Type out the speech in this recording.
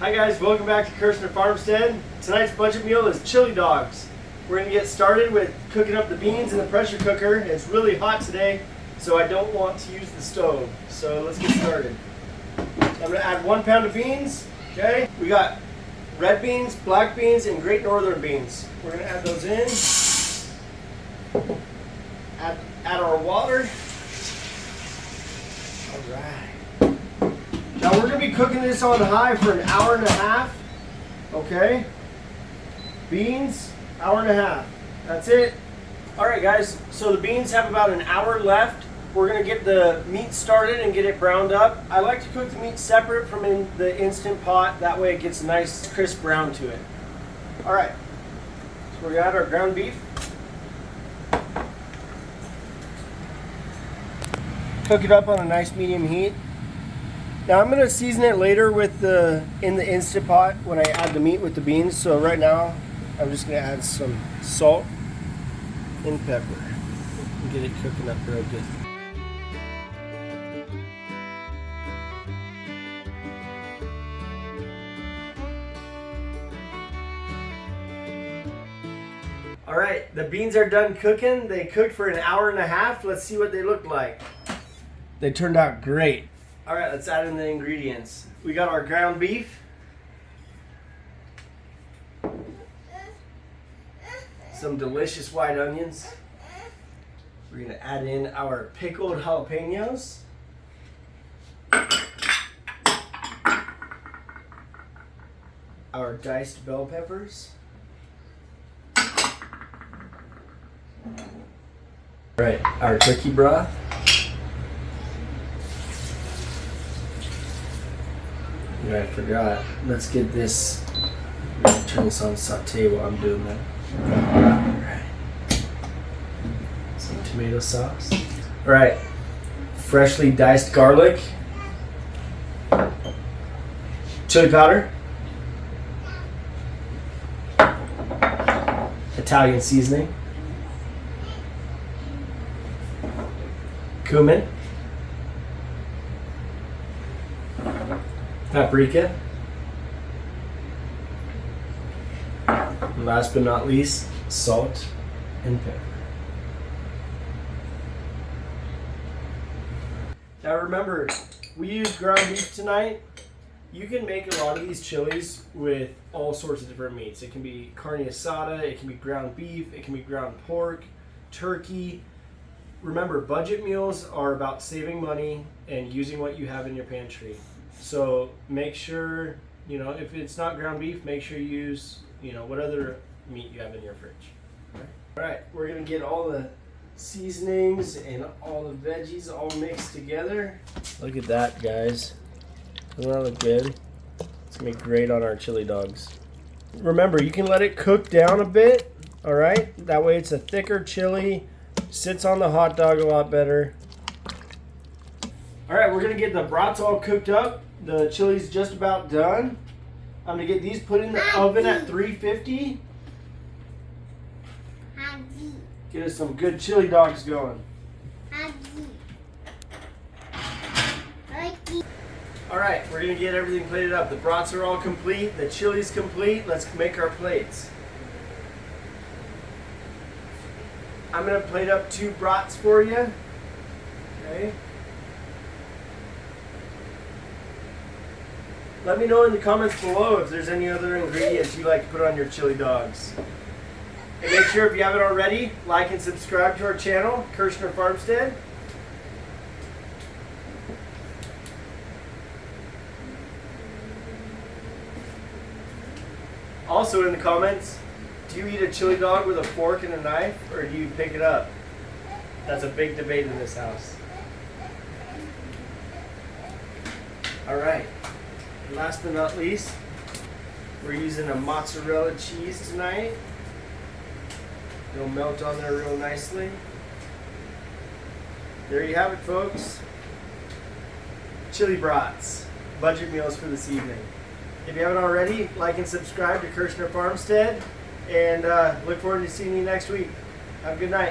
Hi guys, welcome back to Kirshner Farmstead. Tonight's budget meal is chili dogs. We're going to get started with cooking up the beans in the pressure cooker. It's really hot today, so I don't want to use the stove. So let's get started. I'm going to add 1 pound of beans. Okay, we got red beans, black beans, and great northern beans. We're going to add those in. Add our water. All right. Now we're going to be cooking this on high for 1.5 hours. Okay. Beans, 1.5 hours. That's it. Alright guys, so the beans have about 1 hour left. We're going to get the meat started and get it browned up. I like to cook the meat separate from in the Instant Pot. That way it gets a nice crisp brown to it. Alright, so we got our ground beef. Cook it up on a nice medium heat. Now I'm going to season it later with in the Instant Pot when I add the meat with the beans. So right now I'm just going to add some salt and pepper and get it cooking up real good. Alright, the beans are done cooking. They cooked for 1.5 hours. Let's see what they look like. They turned out great. Alright, let's add in the ingredients. We got our ground beef. Some delicious white onions. We're going to add in our pickled jalapenos. Our diced bell peppers. Alright, our turkey broth. I forgot. Let's get this. I'm going to turn this on saute while I'm doing that. Alright. Some tomato sauce. Alright. Freshly diced garlic. Chili powder. Italian seasoning. Cumin. Paprika. And last but not least, salt and pepper. Now remember, we use ground beef tonight. You can make a lot of these chilies with all sorts of different meats. It can be carne asada, it can be ground beef, it can be ground pork, turkey. Remember, budget meals are about saving money and using what you have in your pantry. So make sure, if it's not ground beef, make sure you use, what other meat you have in your fridge. Alright, we're going to get all the seasonings and all the veggies all mixed together. Look at that, guys. Doesn't that look good? It's going to be great on our chili dogs. Remember, you can let it cook down a bit, alright? That way it's a thicker chili, sits on the hot dog a lot better. Alright, we're going to get the brats all cooked up. The chili's just about done. I'm going to get these put in the oven at 350. Get us some good chili dogs going. Alright, we're going to get everything plated up. The brats are all complete. The chili's complete. Let's make our plates. I'm going to plate up 2 brats for you. Okay. Let me know in the comments below if there's any other ingredients you like to put on your chili dogs. And make sure if you haven't already, like and subscribe to our channel, Kirshner Farmstead. Also in the comments, do you eat a chili dog with a fork and a knife, or do you pick it up? That's a big debate in this house. Alright. Last but not least, we're using a mozzarella cheese tonight. It'll melt on there real nicely. There you have it, folks. Chili Brats. Budget meals for this evening. If you haven't already, like and subscribe to Kirshner Farmstead. And look forward to seeing you next week. Have a good night.